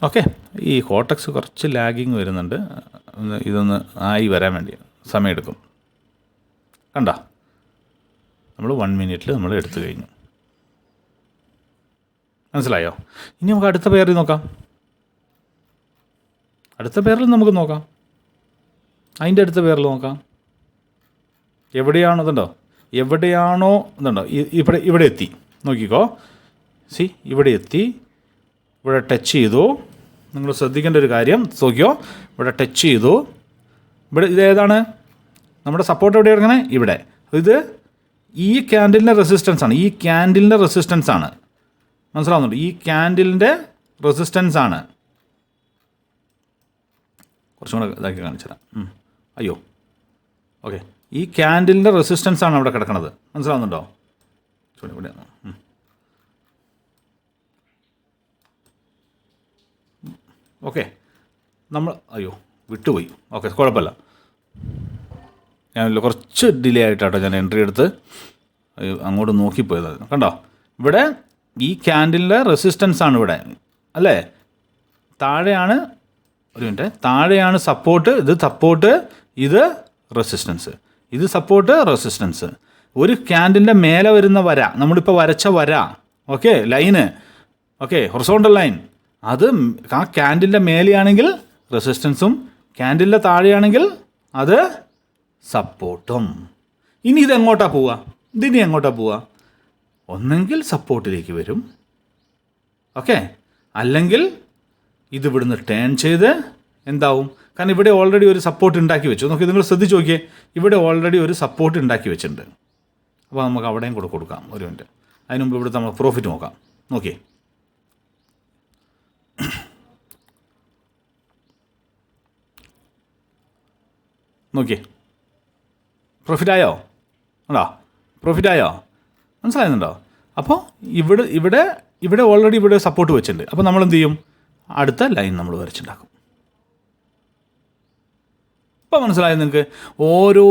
ഓക്കെ, ഈ കോട്ടക്സ് കുറച്ച് ലാഗിങ് വരുന്നുണ്ട്. ഇതൊന്ന് ആയി വരാൻ വേണ്ടി സമയമെടുക്കും. കണ്ടോ? നമ്മൾ 1 മിനിറ്റിൽ നമ്മൾ എടുത്തു കഴിഞ്ഞു. മനസ്സിലായോ? ഇനി നമുക്ക് അടുത്ത പേരിൽ നോക്കാം. നമുക്ക് നോക്കാം. അതിൻ്റെ അടുത്ത പേരിൽ നോക്കാം. എവിടെയാണോ ഇതുണ്ടോ ഇവിടെ എത്തി. നോക്കിക്കോ. ഇവിടെ എത്തി. ഇവിടെ ടച്ച് ചെയ്തു. നിങ്ങൾ ശ്രദ്ധിക്കേണ്ട ഒരു കാര്യം നോക്കിയോ. ഇവിടെ ടച്ച് ചെയ്തു. ഇവിടെ ഇതേതാണ് നമ്മുടെ സപ്പോർട്ട്? എവിടെ ഇറങ്ങണേ? ഇവിടെ. ഇത് ഈ ക്യാൻഡിലിൻ്റെ റെസിസ്റ്റൻസ് ആണ്. മനസ്സിലാവുന്നുണ്ട്? ഈ ക്യാൻഡിലിൻ്റെ റെസിസ്റ്റൻസ് ആണ്. കുറച്ചും കൂടെ ഇതാക്കി കാണിച്ചു തരാം. അയ്യോ, ഓക്കെ. ഈ ക്യാൻഡിലിൻ്റെ റെസിസ്റ്റൻസ് ആണ് അവിടെ കിടക്കുന്നത്. മനസ്സിലാവുന്നുണ്ടോ? ഇവിടെ ഓക്കെ. വിട്ടുപോയി. ഓക്കെ, കുഴപ്പമില്ല. ഞാനല്ല കുറച്ച് ഡിലേ ആയിട്ടാട്ടോ ഞാൻ എൻട്രി എടുത്ത് അങ്ങോട്ട് നോക്കിപ്പോയത്. കണ്ടോ? ഇവിടെ ഈ ക്യാൻഡിലിൻ്റെ റെസിസ്റ്റൻസ് ആണ് ഇവിടെ, അല്ലേ? താഴെയാണ് സപ്പോർട്ട്. ഇത് റെസിസ്റ്റൻസ്. ഇത് സപ്പോർട്ട്, റെസിസ്റ്റൻസ്. ഒരു ക്യാൻഡിലിൻ്റെ മേലെ വരുന്ന വര, നമ്മളിപ്പോൾ വരച്ച വര, okay, line, okay, horizontal line, അത് ആ ക്യാൻഡിലിൻ്റെ മേലെയാണെങ്കിൽ റെസിസ്റ്റൻസും ക്യാൻഡിലിൻ്റെ താഴെയാണെങ്കിൽ അത് സപ്പോർട്ടും. ഇനി എങ്ങോട്ടാ പോവുക? ഒന്നെങ്കിൽ സപ്പോർട്ടിലേക്ക് വരും, ഓക്കെ, അല്ലെങ്കിൽ ഇതിവിടുന്ന് ടേൺ ചെയ്ത് എന്താവും? കാരണം ഇവിടെ ഓൾറെഡി ഒരു സപ്പോർട്ട് ഉണ്ടാക്കി വെച്ചു. നോക്കി, നിങ്ങൾ ശ്രദ്ധിച്ച് നോക്കിയേ. ഇവിടെ ഓൾറെഡി ഒരു സപ്പോർട്ട് ഉണ്ടാക്കി വെച്ചിട്ടുണ്ട്. അപ്പോൾ നമുക്ക് അവിടെയും കൂടെ കൊടുക്കാം. ഒരു മിനിറ്റ്. അതിന് മുമ്പ് ഇവിടുത്തെ നമ്മൾ പ്രോഫിറ്റ് നോക്കാം. നോക്കിയേ. പ്രോഫിറ്റായോ? മനസ്സിലാകുന്നുണ്ടോ? അപ്പോൾ ഇവിടെ ഓൾറെഡി ഇവിടെ സപ്പോർട്ട് വെച്ചിട്ടുണ്ട്. അപ്പോൾ നമ്മൾ എന്ത് ചെയ്യും? അടുത്ത ലൈൻ നമ്മൾ വരച്ചുണ്ടാക്കും. ഇപ്പോൾ മനസ്സിലായത് നിങ്ങൾക്ക്? ഓരോ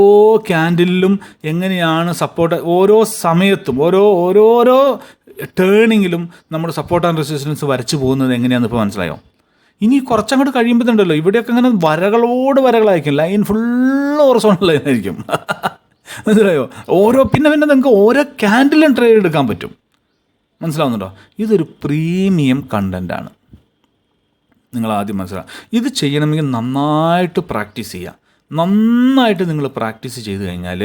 ക്യാൻഡിലും എങ്ങനെയാണ് സപ്പോർട്ട്, ഓരോ സമയത്തും ഓരോരോ ടേണിങ്ങിലും നമ്മൾ സപ്പോർട്ട് ആൻഡ് റെസിസ്റ്റൻസ് വരച്ച് പോകുന്നത് എങ്ങനെയാണെന്ന് ഇപ്പോൾ മനസ്സിലായോ? ഇനി കുറച്ചങ്ങോട്ട് കഴിയുമ്പോഴുണ്ടല്ലോ ഇവിടെയൊക്കെ ഇങ്ങനെ വരകളായിരിക്കും. ലൈൻ ഫുള്ള് ഹൊറിസോണ്ടൽ ലൈൻ ആയിരിക്കും. മനസ്സിലായോ? പിന്നെ നിങ്ങൾക്ക് ഓരോ ക്യാൻഡിലും ട്രേഡ് എടുക്കാൻ പറ്റും. മനസ്സിലാവുന്നുണ്ടോ? ഇതൊരു പ്രീമിയം കണ്ടൻ്റാണ്. നിങ്ങൾ ആദ്യം മനസ്സിലാക്കുക. ഇത് ചെയ്യണമെങ്കിൽ നന്നായിട്ട് പ്രാക്ടീസ് ചെയ്യുക. നന്നായിട്ട് നിങ്ങൾ പ്രാക്ടീസ് ചെയ്ത് കഴിഞ്ഞാൽ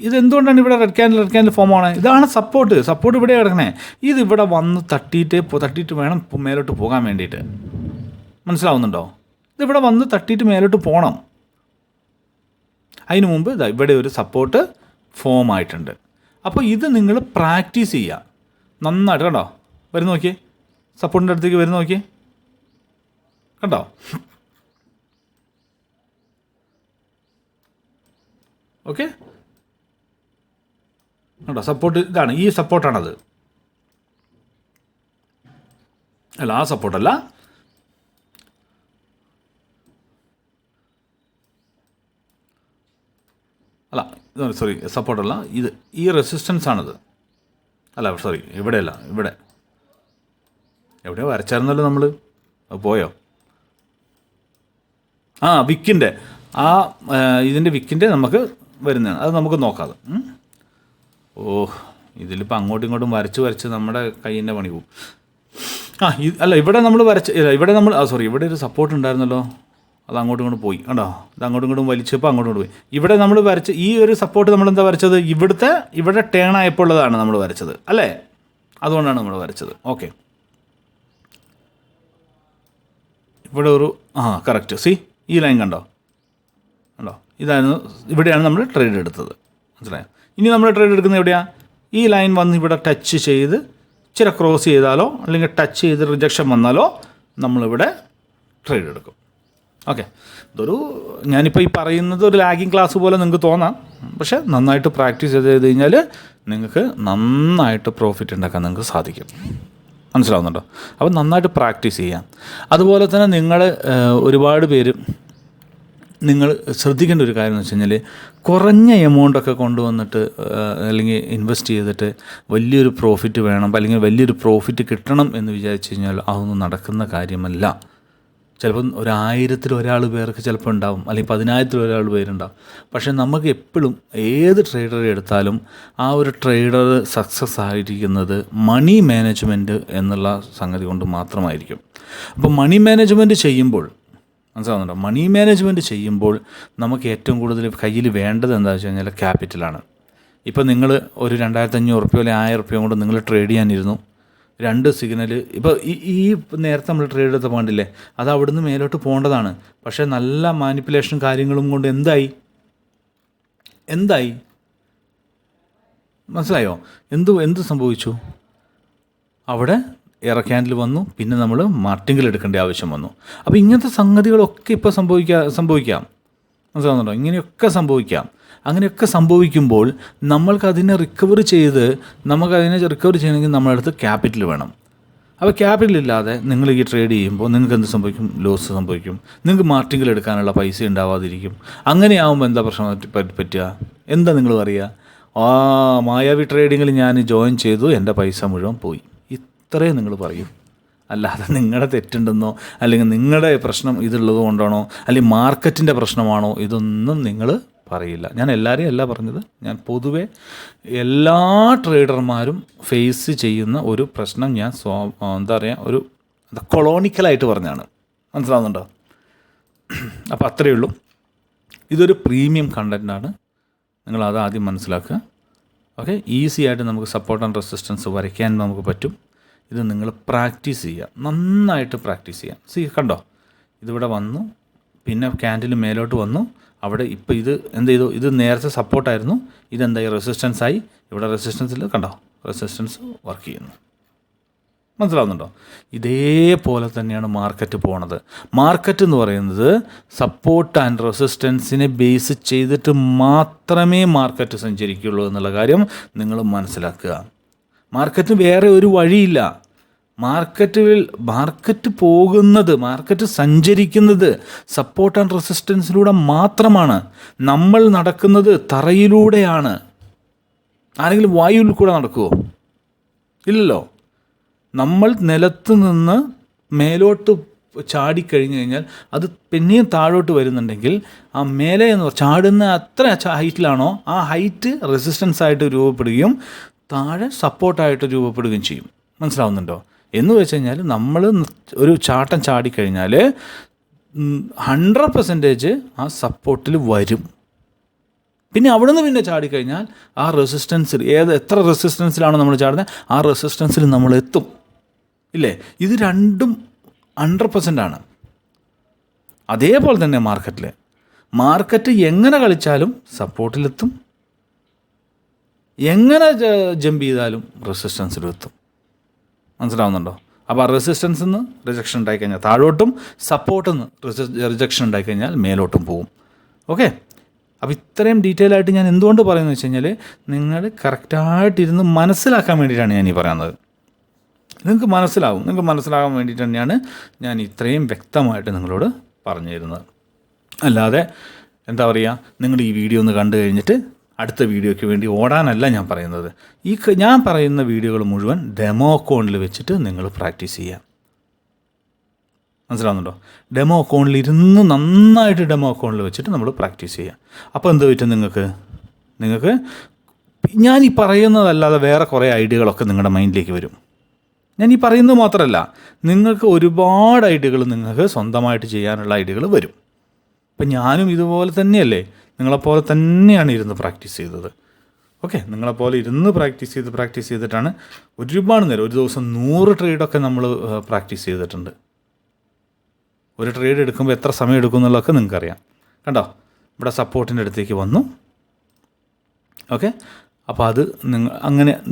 ഇതെന്തുകൊണ്ടാണ് ഇവിടെ റെഡ് ക്യാൻഡിൽ ഫോം ആണ്? ഇതാണ് സപ്പോർട്ട് ഇവിടെ കിടക്കണേ. ഇതിവിടെ വന്ന് തട്ടിയിട്ട് വേണം മേലോട്ട് പോകാൻ വേണ്ടിയിട്ട്. മനസ്സിലാവുന്നുണ്ടോ? ഇതിവിടെ വന്ന് തട്ടിയിട്ട് മേലോട്ട് പോകണം. അതിന് മുമ്പ് ഇവിടെ ഒരു സപ്പോർട്ട് ഫോം ആയിട്ടുണ്ട്. അപ്പോൾ ഇത് നിങ്ങൾ പ്രാക്ടീസ് ചെയ്യുക നന്നായിട്ട്. കണ്ടോ വരുന്ന നോക്കിയേ, സപ്പോർട്ടിൻ്റെ അടുത്തേക്ക് വരുന്ന നോക്കിയേ, കണ്ടോ? ഓക്കെ, കണ്ടോ സപ്പോർട്ട് ഇതാണ്, ഈ സപ്പോർട്ടാണത്. അല്ല, ആ സപ്പോർട്ടല്ല, സോറി സപ്പോർട്ടല്ല, ഈ റെസിസ്റ്റൻസ് ആണത്. അല്ല സോറി, ഇവിടെയല്ല, എവിടെയോ വരച്ചായിരുന്നല്ലോ നമ്മൾ, പോയോ? വിക്കിൻ്റെ ഇതിൻ്റെ വിക്കിൻ്റെ നമുക്ക് വരുന്നതാണ്, അത് നമുക്ക് നോക്കാതെ. ഇതിലിപ്പോൾ അങ്ങോട്ടും ഇങ്ങോട്ടും വരച്ച് നമ്മുടെ കയ്യിൻ്റെ പണി പോവും. ഇവിടെ നമ്മൾ ഇവിടെ ഒരു സപ്പോർട്ട് ഉണ്ടായിരുന്നല്ലോ, അത് അങ്ങോട്ടും ഇങ്ങോട്ടും പോയി. കണ്ടോ, ഇത് അങ്ങോട്ടും ഇങ്ങോട്ടും വലിച്ചപ്പോൾ അങ്ങോട്ടും പോയി. ഇവിടെ നമ്മൾ വരച്ച് ഈ ഒരു സപ്പോർട്ട് നമ്മളെന്താ വരച്ചത്? ഇവിടെ ടേൺ ആയപ്പോൾ ഉള്ളതാണ് നമ്മൾ വരച്ചത്, അല്ലേ? അതുകൊണ്ടാണ് നമ്മൾ വരച്ചത്. ഓക്കെ, ഇവിടെ ഒരു കറക്റ്റ്. ഈ ലൈൻ കണ്ടോ? ഇവിടെയാണ് നമ്മൾ ട്രേഡ് എടുത്തത്. മനസ്സിലായോ? ഇനി നമ്മൾ ട്രേഡ് എടുക്കുന്നത് എവിടെയാണ്? ഈ ലൈൻ വന്ന് ഇവിടെ ടച്ച് ചെയ്ത് ഇച്ചിരി ക്രോസ് ചെയ്താലോ അല്ലെങ്കിൽ ടച്ച് ചെയ്ത് റിജക്ഷൻ വന്നാലോ നമ്മളിവിടെ ട്രേഡ് എടുക്കും. ഓക്കെ, ഞാനിപ്പോൾ ഈ പറയുന്നത് ഒരു ലാഗിങ് ക്ലാസ് പോലെ നിങ്ങൾക്ക് തോന്നാം, പക്ഷേ നന്നായിട്ട് പ്രാക്ടീസ് ചെയ്ത് കഴിഞ്ഞാൽ നിങ്ങൾക്ക് നന്നായിട്ട് പ്രോഫിറ്റ് ഉണ്ടാക്കാൻ നിങ്ങൾക്ക് സാധിക്കും. മനസ്സിലാവുന്നുണ്ടോ? അപ്പോൾ നന്നായിട്ട് പ്രാക്ടീസ് ചെയ്യാം. അതുപോലെ തന്നെ ഒരുപാട് പേര് നിങ്ങൾ ശ്രദ്ധിക്കേണ്ട ഒരു കാര്യം എന്ന് വെച്ച് കഴിഞ്ഞാൽ, കുറഞ്ഞ എമൗണ്ടൊക്കെ കൊണ്ടുവന്നിട്ട് അല്ലെങ്കിൽ ഇൻവെസ്റ്റ് ചെയ്തിട്ട് വലിയൊരു പ്രോഫിറ്റ് വേണം അല്ലെങ്കിൽ വലിയൊരു പ്രോഫിറ്റ് കിട്ടണം എന്ന് വിചാരിച്ചു കഴിഞ്ഞാൽ അതൊന്നും നടക്കുന്ന കാര്യമല്ല. ചിലപ്പം 1000-ൽ ഒരാൾ പേർക്ക് ചിലപ്പോൾ ഉണ്ടാവും, അല്ലെങ്കിൽ 10,000-ൽ ഒരാൾ പേരുണ്ടാവും. പക്ഷേ നമുക്ക് എപ്പോഴും ഏത് ട്രേഡറെ എടുത്താലും ആ ഒരു ട്രേഡർ സക്സസ് ആയിരിക്കുന്നത് മണി മാനേജ്മെൻറ്റ് എന്നുള്ള സംഗതി കൊണ്ട് മാത്രമായിരിക്കും. അപ്പോൾ മണി മാനേജ്മെൻറ്റ് ചെയ്യുമ്പോൾ മനസ്സിലാവുന്നുണ്ടോ? മണി മാനേജ്മെൻറ്റ് ചെയ്യുമ്പോൾ നമുക്ക് ഏറ്റവും കൂടുതൽ കയ്യിൽ വേണ്ടത് എന്താണെന്ന് വെച്ച് കഴിഞ്ഞാൽ ക്യാപിറ്റലാണ്. ഇപ്പോൾ നിങ്ങൾ ഒരു 2,500 അല്ലെങ്കിൽ 1,000 കൊണ്ട് നിങ്ങൾ ട്രേഡ് ചെയ്യാനിരുന്നു, 2 സിഗ്നൽ ഇപ്പോൾ ഈ നേരത്തെ നമ്മൾ ട്രേഡ് എടുത്ത പോകണ്ടില്ലേ, അത് അവിടുന്ന് മേലോട്ട് പോകേണ്ടതാണ്. പക്ഷേ നല്ല മാനിപ്പുലേഷനും കാര്യങ്ങളും കൊണ്ട് എന്തായി മനസ്സിലായോ? എന്ത് സംഭവിച്ചു? അവിടെ ക്യാൻഡിൽ വന്നു, പിന്നെ നമ്മൾ മാർട്ടിങ്ങിൽ എടുക്കേണ്ട ആവശ്യം വന്നു. അപ്പോൾ ഇങ്ങനത്തെ സംഗതികളൊക്കെ ഇപ്പോൾ സംഭവിക്കാം. മനസ്സിലാവുന്നുണ്ടോ? ഇങ്ങനെയൊക്കെ സംഭവിക്കാം. അങ്ങനെയൊക്കെ സംഭവിക്കുമ്പോൾ നമുക്കതിനെ റിക്കവർ ചെയ്യണമെങ്കിൽ നമ്മുടെ അടുത്ത് ക്യാപിറ്റൽ വേണം. അപ്പോൾ ക്യാപിറ്റൽ ഇല്ലാതെ നിങ്ങൾ ഈ ട്രേഡ് ചെയ്യുമ്പോൾ നിങ്ങൾക്ക് എന്ത് സംഭവിക്കും? ലോസ് സംഭവിക്കും. നിങ്ങൾക്ക് മാർട്ടിങ്ങിൽ എടുക്കാനുള്ള പൈസ ഉണ്ടാവാതിരിക്കും. അങ്ങനെയാവുമ്പോൾ എന്താ പ്രശ്നം പറ്റുക? എന്താ നിങ്ങൾ പറയുക? മായാവി ട്രേഡിങ്ങിൽ ഞാൻ ജോയിൻ ചെയ്തു, എൻ്റെ പൈസ മുഴുവൻ പോയി. ഇത്രയും നിങ്ങൾ പറയും. അല്ലാതെ നിങ്ങളുടെ തെറ്റുണ്ടെന്നോ അല്ലെങ്കിൽ നിങ്ങളുടെ പ്രശ്നം ഇതുള്ളത് കൊണ്ടാണോ അല്ലെങ്കിൽ മാർക്കറ്റിൻ്റെ പ്രശ്നമാണോ, ഇതൊന്നും നിങ്ങൾ പറയില്ല. ഞാൻ എല്ലാവരെയും അല്ല പറഞ്ഞത്, ഞാൻ പൊതുവെ എല്ലാ ട്രേഡർമാരും ഫേസ് ചെയ്യുന്ന ഒരു പ്രശ്നം ഞാൻ ഒരു കൊളോണിക്കലായിട്ട് പറഞ്ഞാണ്. മനസ്സിലാവുന്നുണ്ടോ? അപ്പോൾ അത്രയേ ഉള്ളൂ. ഇതൊരു പ്രീമിയം കണ്ടൻറ്റാണ്, നിങ്ങളത് ആദ്യം മനസ്സിലാക്കുക. ഓക്കെ, ഈസി ആയിട്ട് നമുക്ക് സപ്പോർട്ട് ആൻഡ് റെസിസ്റ്റൻസ് വരയ്ക്കാൻ നമുക്ക് പറ്റും. ഇത് നിങ്ങൾ പ്രാക്ടീസ് ചെയ്യുക, നന്നായിട്ട് പ്രാക്ടീസ് ചെയ്യാം. കണ്ടോ, ഇതിവിടെ വന്നു, പിന്നെ ക്യാൻഡിൽ മേലോട്ട് വന്നു. അവിടെ ഇപ്പോൾ ഇത് എന്ത് ചെയ്തു? ഇത് നേരത്തെ സപ്പോർട്ടായിരുന്നു, ഇതെന്തായി? റെസിസ്റ്റൻസായി. ഇവിടെ റെസിസ്റ്റൻസിൽ കണ്ടോ, റെസിസ്റ്റൻസ് വർക്ക് ചെയ്യുന്നു. മനസ്സിലാവുന്നുണ്ടോ? ഇതേപോലെ തന്നെയാണ് മാർക്കറ്റ് പോണത്. മാർക്കറ്റ് എന്ന് പറയുന്നത് സപ്പോർട്ട് ആൻഡ് റെസിസ്റ്റൻസിനെ ബേസ് ചെയ്തിട്ട് മാത്രമേ മാർക്കറ്റ് സഞ്ചരിക്കുള്ളൂ എന്നുള്ള കാര്യം നിങ്ങൾ മനസ്സിലാക്കുക. മാർക്കറ്റിന് വേറെ ഒരു വഴിയില്ല. മാർക്കറ്റ് സഞ്ചരിക്കുന്നത് സപ്പോർട്ട് ആൻഡ് റെസിസ്റ്റൻസിലൂടെ മാത്രമാണ്. നമ്മൾ നടക്കുന്നത് തറയിലൂടെയാണ്. ആരെങ്കിലും വായുവിൽ കൂടെ നടക്കുമോ? ഇല്ലല്ലോ. നമ്മൾ നിലത്ത് നിന്ന് മേലോട്ട് ചാടിക്കഴിഞ്ഞ് കഴിഞ്ഞാൽ അത് പിന്നെയും താഴോട്ട് വരുന്നുണ്ടെങ്കിൽ ആ മേലെ എന്ന് ചാടുന്ന അത്ര ഹൈറ്റിലാണോ ആ ഹൈറ്റ് റെസിസ്റ്റൻസ് ആയിട്ട് രൂപപ്പെടുകയും താഴെ സപ്പോർട്ടായിട്ട് രൂപപ്പെടുകയും ചെയ്യും. മനസ്സിലാവുന്നുണ്ടോ? എന്ന് വെച്ച് കഴിഞ്ഞാൽ നമ്മൾ ഒരു ചാട്ടം ചാടിക്കഴിഞ്ഞാൽ 100% ആ സപ്പോർട്ടിൽ വരും. പിന്നെ അവിടെ നിന്ന് പിന്നെ ചാടിക്കഴിഞ്ഞാൽ ആ റെസിസ്റ്റൻസിൽ എത്ര റെസിസ്റ്റൻസിലാണ് നമ്മൾ ചാടുന്നത്, ആ റെസിസ്റ്റൻസിൽ നമ്മൾ എത്തും ഇല്ലേ. ഇത് രണ്ടും 100% ആണ്. അതേപോലെ തന്നെ മാർക്കറ്റ് എങ്ങനെ കളിച്ചാലും സപ്പോർട്ടിലെത്തും, എങ്ങനെ ജമ്പ് ചെയ്താലും റെസിസ്റ്റൻസിലെത്തും. മനസ്സിലാവുന്നുണ്ടോ? അപ്പോൾ ആ റെസിസ്റ്റൻസിൽ നിന്ന് റിജക്ഷൻ ഉണ്ടായിക്കഴിഞ്ഞാൽ താഴോട്ടും, സപ്പോർട്ടിൽ നിന്ന് റിജക്ഷൻ ഉണ്ടായിക്കഴിഞ്ഞാൽ മേലോട്ടും പോകും. ഓക്കെ. അപ്പോൾ ഇത്രയും ഡീറ്റെയിൽ ആയിട്ട് ഞാൻ എന്തുകൊണ്ട് പറയുന്നത് വെച്ച് കഴിഞ്ഞാൽ നിങ്ങൾ കറക്റ്റായിട്ടിരുന്ന് മനസ്സിലാക്കാൻ വേണ്ടിയിട്ടാണ് ഞാൻ ഈ പറയുന്നത്. നിങ്ങൾക്ക് മനസ്സിലാകാൻ വേണ്ടിയിട്ട് തന്നെയാണ് ഞാൻ ഇത്രയും വ്യക്തമായിട്ട് നിങ്ങളോട് പറഞ്ഞു തരുന്നത്. അല്ലാതെ എന്താ പറയുക, നിങ്ങൾ ഈ വീഡിയോ ഒന്ന് കണ്ടു കഴിഞ്ഞിട്ട് അടുത്ത വീഡിയോയ്ക്ക് വേണ്ടി ഓടാനല്ല ഞാൻ പറയുന്നത്. ഞാൻ പറയുന്ന വീഡിയോകൾ മുഴുവൻ ഡെമോ അക്കൗണ്ടിൽ വെച്ചിട്ട് നിങ്ങൾ പ്രാക്ടീസ് ചെയ്യാം. മനസ്സിലാവുന്നുണ്ടോ? ഡെമോ അക്കൗണ്ടിൽ ഇരുന്ന് നന്നായിട്ട് ഡെമോ അക്കൗണ്ടിൽ വെച്ചിട്ട് നമ്മൾ പ്രാക്ടീസ് ചെയ്യാം. അപ്പോൾ എന്ത് പറ്റും, നിങ്ങൾക്ക് ഞാൻ ഈ പറയുന്നതല്ലാതെ വേറെ കുറേ ഐഡിയകളൊക്കെ നിങ്ങളുടെ മൈൻഡിലേക്ക് വരും. ഞാൻ ഈ പറയുന്നത് മാത്രമല്ല, നിങ്ങൾക്ക് ഒരുപാട് ഐഡിയകൾ നിങ്ങൾക്ക് സ്വന്തമായിട്ട് ചെയ്യാനുള്ള ഐഡിയകൾ വരും. അപ്പം ഞാനും ഇതുപോലെ തന്നെയല്ലേ, നിങ്ങളെപ്പോലെ തന്നെയാണ് ഇരുന്ന് പ്രാക്ടീസ് ചെയ്തത്. ഓക്കെ. നിങ്ങളെപ്പോലെ ഇരുന്ന് പ്രാക്ടീസ് ചെയ്തിട്ടാണ് ഒരുപാട് നേരം, ഒരു ദിവസം 100 ട്രേഡൊക്കെ നമ്മൾ പ്രാക്ടീസ് ചെയ്തിട്ടുണ്ട്. ഒരു ട്രേഡ് എടുക്കുമ്പോൾ എത്ര സമയം എടുക്കും എന്നുള്ളതൊക്കെ നിങ്ങൾക്കറിയാം. കണ്ടോ, ഇവിടെ സപ്പോർട്ടിൻ്റെ അടുത്തേക്ക് വന്നു. ഓക്കെ. അപ്പോൾ അത്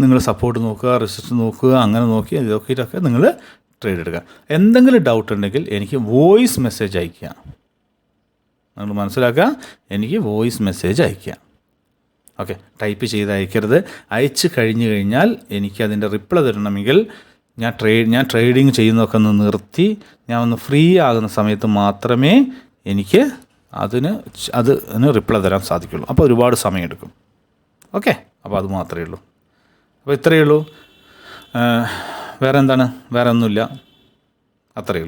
നിങ്ങൾ സപ്പോർട്ട് നോക്കുക, റെസിസ്റ്റ് നോക്കുക, അങ്ങനെ നോക്കി അത് നോക്കിയിട്ടൊക്കെ നിങ്ങൾ ട്രേഡ് എടുക്കുക. എന്തെങ്കിലും ഡൗട്ട് ഉണ്ടെങ്കിൽ എനിക്ക് വോയിസ് മെസ്സേജ് അയയ്ക്കുക. നിങ്ങൾ മനസ്സിലാക്കുക, എനിക്ക് വോയിസ് മെസ്സേജ് അയയ്ക്കുക. ഓക്കെ. ടൈപ്പ് ചെയ്ത് അയക്കരുത്. അയച്ചു കഴിഞ്ഞാൽ എനിക്കതിൻ്റെ റിപ്ലൈ തരണമെങ്കിൽ ഞാൻ ട്രേഡിങ് ചെയ്യുന്നതൊക്കെ ഒന്ന് നിർത്തി ഞാൻ ഒന്ന് ഫ്രീ ആകുന്ന സമയത്ത് മാത്രമേ എനിക്ക് അതിന് റിപ്ലൈ തരാൻ സാധിക്കുള്ളൂ. അപ്പോൾ ഒരുപാട് സമയമെടുക്കും. ഓക്കെ. അപ്പോൾ അത് മാത്രമേ ഉള്ളൂ. അപ്പോൾ ഇത്രയേ ഉള്ളൂ. വേറെ എന്താണ്, വേറെ ഒന്നുമില്ല. അത്രയേ ഉള്ളൂ.